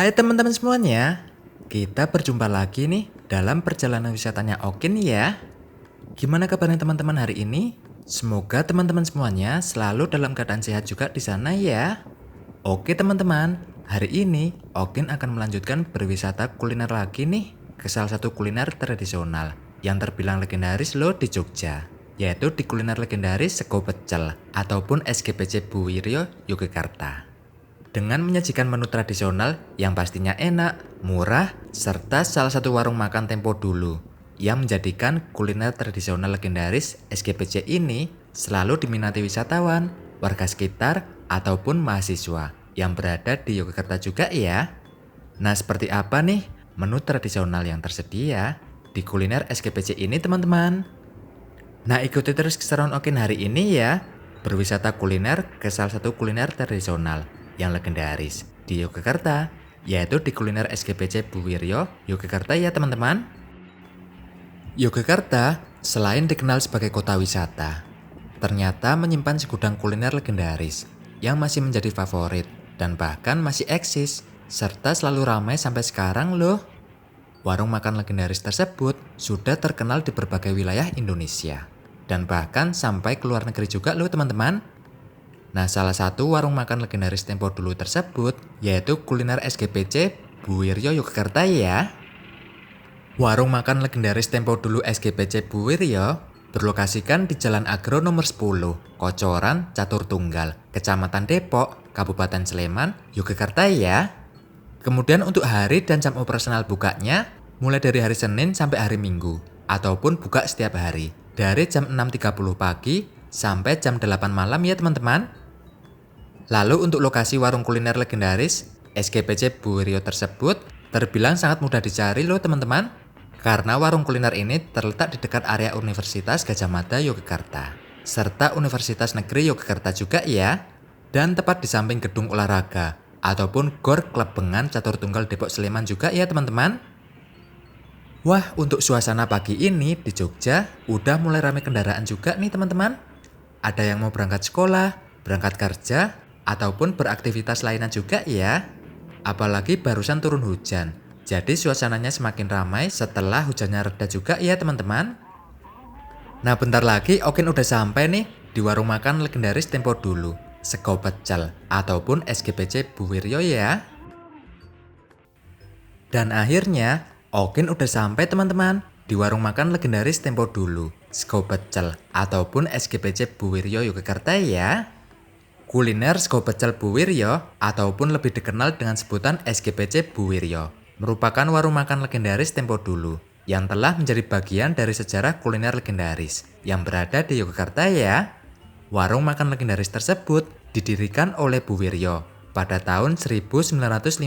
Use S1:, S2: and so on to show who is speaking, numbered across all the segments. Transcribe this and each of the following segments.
S1: Hai teman-teman semuanya, kita berjumpa lagi nih dalam perjalanan wisatanya Okin ya. Gimana kabarnya teman-teman hari ini? Semoga teman-teman semuanya selalu dalam keadaan sehat juga di sana ya. Oke teman-teman, hari ini Okin akan melanjutkan berwisata kuliner lagi nih ke salah satu kuliner tradisional yang terbilang legendaris loh di Jogja, yaitu di kuliner legendaris Sego Pecel ataupun SGPC Bu Wiryo Yogyakarta. Dengan menyajikan menu tradisional yang pastinya enak, murah, serta salah satu warung makan tempo dulu yang menjadikan kuliner tradisional legendaris SGPC ini selalu diminati wisatawan, warga sekitar, ataupun mahasiswa yang berada di Yogyakarta juga ya. Nah, seperti apa nih menu tradisional yang tersedia di kuliner SGPC ini teman-teman? Nah, ikuti terus keseruan Okin hari ini ya, berwisata kuliner ke salah satu kuliner tradisional yang legendaris di Yogyakarta, yaitu di kuliner SGPC Bu Wiryo Yogyakarta ya teman-teman. Yogyakarta selain dikenal sebagai kota wisata, ternyata menyimpan segudang kuliner legendaris yang masih menjadi favorit dan bahkan masih eksis serta selalu ramai sampai sekarang loh. Warung makan legendaris tersebut sudah terkenal di berbagai wilayah Indonesia dan bahkan sampai ke luar negeri juga loh teman-teman. Nah, salah satu warung makan legendaris tempo dulu tersebut yaitu kuliner SGPC Bu Wiryo Yogyakarta ya. Warung makan legendaris tempo dulu SGPC Bu Wiryo berlokasikan di Jalan Agro nomor 10, Kocoran, Catur Tunggal, Kecamatan Depok, Kabupaten Sleman, Yogyakarta ya. Kemudian untuk hari dan jam operasional bukanya mulai dari hari Senin sampai hari Minggu ataupun buka setiap hari dari jam 6.30 pagi sampai jam 8 malam ya teman-teman. Lalu untuk lokasi warung kuliner legendaris SGPC Bu Wiryo tersebut terbilang sangat mudah dicari loh teman-teman. Karena warung kuliner ini terletak di dekat area Universitas Gadjah Mada Yogyakarta serta Universitas Negeri Yogyakarta juga ya. Dan tepat di samping gedung olahraga ataupun GOR Klub Bengan Catur Tunggal Depok Sleman juga ya teman-teman. Wah, untuk suasana pagi ini di Jogja udah mulai ramai kendaraan juga nih teman-teman. Ada yang mau berangkat sekolah, berangkat kerja, ataupun beraktivitas lainnya juga ya. Apalagi barusan turun hujan, jadi suasananya semakin ramai setelah hujannya reda juga ya teman-teman. Nah, bentar lagi Okin udah sampai nih di warung makan legendaris tempo dulu, Sego Pecel ataupun SGPC Bu Wiryo ya. Dan akhirnya Okin udah sampai teman-teman di warung makan legendaris tempo dulu, Sego Pecel ataupun SGPC Bu Wiryo Yogyakarta ya. Kuliner Sego Pecel Bu Wiryo ataupun lebih dikenal dengan sebutan SGPC Bu Wiryo merupakan warung makan legendaris tempo dulu yang telah menjadi bagian dari sejarah kuliner legendaris yang berada di Yogyakarta ya. Warung makan legendaris tersebut didirikan oleh Bu Wiryo pada tahun 1959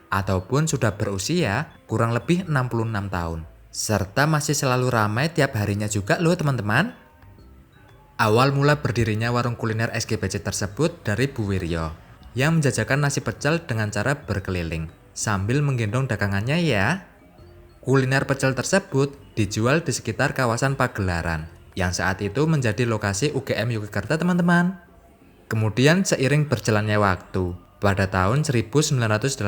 S1: ataupun sudah berusia kurang lebih 66 tahun serta masih selalu ramai tiap harinya juga loh teman-teman. Awal mula berdirinya warung kuliner SGPC tersebut dari Bu Wiryo yang menjajakan nasi pecel dengan cara berkeliling sambil menggendong dagangannya ya. Kuliner pecel tersebut dijual di sekitar kawasan Pagelaran yang saat itu menjadi lokasi UGM Yogyakarta teman-teman. Kemudian seiring berjalannya waktu, pada tahun 1988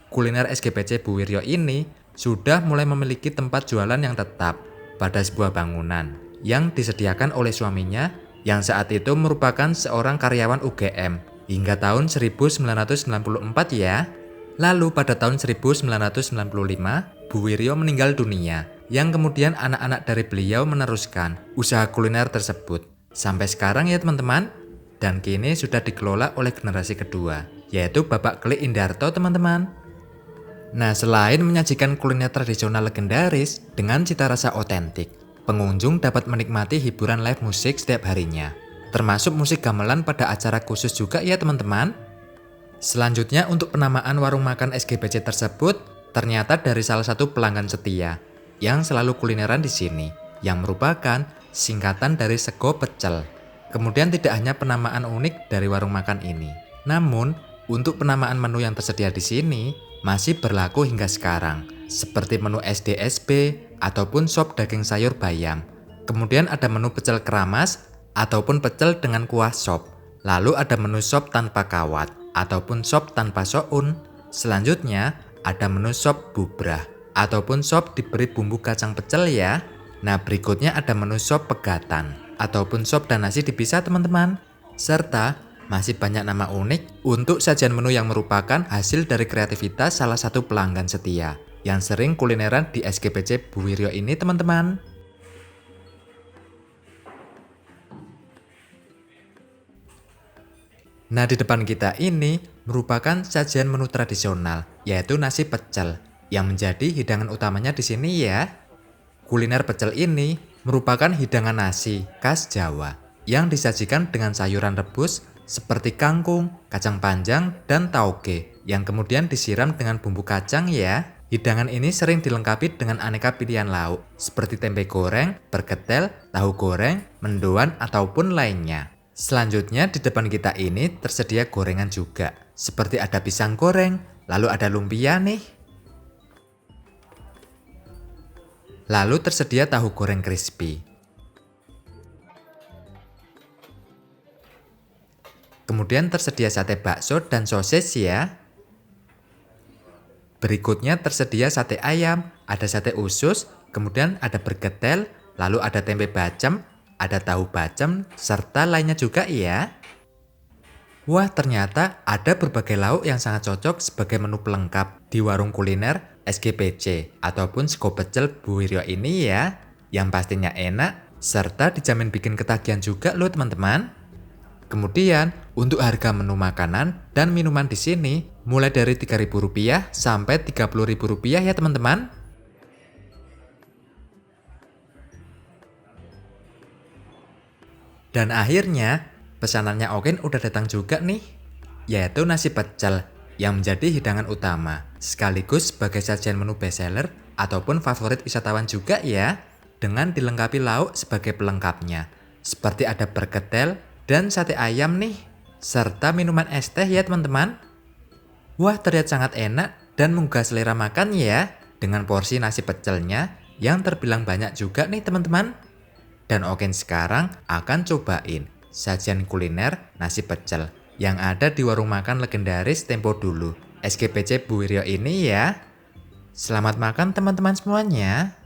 S1: kuliner SGPC Bu Wiryo ini sudah mulai memiliki tempat jualan yang tetap pada sebuah bangunan yang disediakan oleh suaminya yang saat itu merupakan seorang karyawan UGM hingga tahun 1994 ya. Lalu pada tahun 1995 Bu Wiryo meninggal dunia yang kemudian anak-anak dari beliau meneruskan usaha kuliner tersebut sampai sekarang ya teman-teman. Dan kini sudah dikelola oleh generasi kedua yaitu Bapak Klik Indarto teman-teman. Nah, selain menyajikan kuliner tradisional legendaris dengan cita rasa otentik, pengunjung dapat menikmati hiburan live musik setiap harinya, termasuk musik gamelan pada acara khusus juga ya teman-teman. Selanjutnya untuk penamaan warung makan SGPC tersebut ternyata dari salah satu pelanggan setia yang selalu kulineran di sini, yang merupakan singkatan dari Sego Pecel. Kemudian tidak hanya penamaan unik dari warung makan ini, namun untuk penamaan menu yang tersedia di sini masih berlaku hingga sekarang, seperti menu SDSB ataupun sop daging sayur bayam. Kemudian ada menu pecel keramas ataupun pecel dengan kuah sop. Lalu ada menu sop tanpa kawat. ataupun sop tanpa soun. Selanjutnya ada menu sop bubrah ataupun sop diberi bumbu kacang pecel ya. Nah, berikutnya ada menu sop pegatan ataupun sop dan nasi dipisah teman-teman. Serta masih banyak nama unik untuk sajian menu yang merupakan hasil dari kreativitas salah satu pelanggan setia yang sering kulineran di SGPC Bu Wiryo ini teman-teman. Nah, di depan kita ini merupakan sajian menu tradisional, yaitu nasi pecel, yang menjadi hidangan utamanya di sini ya. Kuliner pecel ini merupakan hidangan nasi khas Jawa yang disajikan dengan sayuran rebus seperti kangkung, kacang panjang, dan tauge yang kemudian disiram dengan bumbu kacang ya. Hidangan ini sering dilengkapi dengan aneka pilihan lauk seperti tempe goreng, berketel, tahu goreng, mendoan, ataupun lainnya. Selanjutnya di depan kita ini tersedia gorengan juga, seperti ada pisang goreng, lalu ada lumpia nih. Lalu tersedia tahu goreng crispy. Kemudian tersedia sate bakso dan sosis ya. Berikutnya tersedia sate ayam, ada sate usus, kemudian ada bergetel, lalu ada tempe bacem, ada tahu bacem, serta lainnya juga ya. Wah, ternyata ada berbagai lauk yang sangat cocok sebagai menu pelengkap di warung kuliner SGPC ataupun sego pecel Bu Wiryo ini ya. Yang pastinya enak, serta dijamin bikin ketagihan juga loh teman-teman. Kemudian, untuk harga menu makanan dan minuman di sini mulai dari Rp3.000 sampai Rp30.000 ya teman-teman. Dan akhirnya, pesanannya Okin udah datang juga nih, yaitu nasi pecel yang menjadi hidangan utama, sekaligus sebagai sajian menu bestseller ataupun favorit wisatawan juga ya, dengan dilengkapi lauk sebagai pelengkapnya, seperti ada berketel dan sate ayam nih, serta minuman es teh ya teman-teman. Wah, terlihat sangat enak dan menggugah selera makan ya, dengan porsi nasi pecelnya yang terbilang banyak juga nih teman-teman. Dan Okin sekarang akan cobain sajian kuliner nasi pecel yang ada di warung makan legendaris tempo dulu, SGPC Bu Wiryo ini ya. Selamat makan teman-teman semuanya.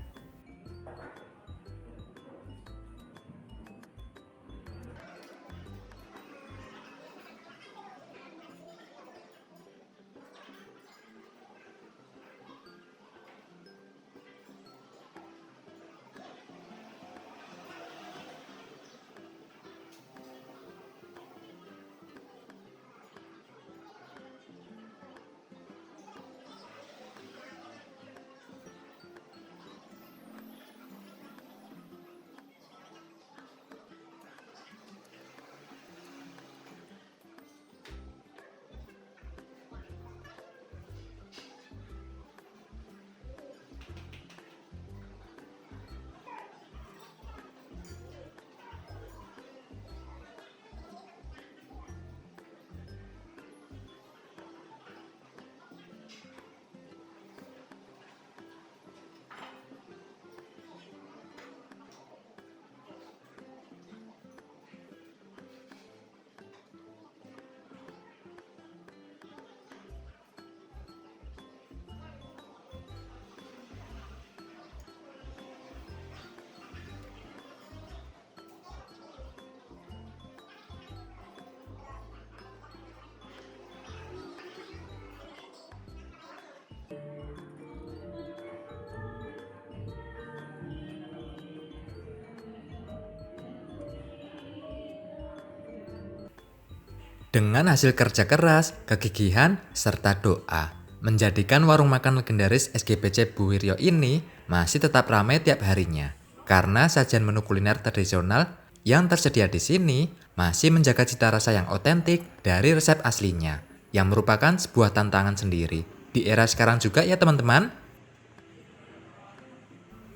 S1: Dengan hasil kerja keras, kegigihan, serta doa, menjadikan warung makan legendaris SGPC Bu Wiryo ini masih tetap ramai tiap harinya. Karena sajian menu kuliner tradisional yang tersedia di sini masih menjaga cita rasa yang otentik dari resep aslinya, yang merupakan sebuah tantangan sendiri di era sekarang juga ya teman-teman.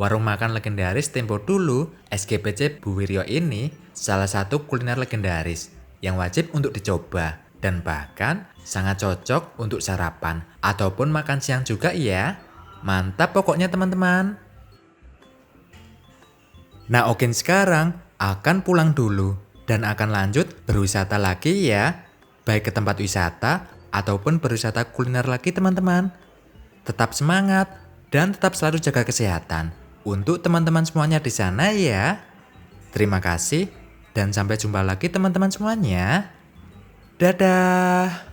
S1: Warung makan legendaris tempo dulu, SGPC Bu Wiryo ini salah satu kuliner legendaris yang wajib untuk dicoba dan bahkan sangat cocok untuk sarapan ataupun makan siang juga ya. Mantap pokoknya teman-teman. Nah, Okin sekarang akan pulang dulu dan akan lanjut berwisata lagi ya. baik ke tempat wisata ataupun berwisata kuliner lagi teman-teman. Tetap semangat dan tetap selalu jaga kesehatan untuk teman-teman semuanya di sana ya. Terima kasih dan sampai jumpa lagi teman-teman semuanya. Dadah.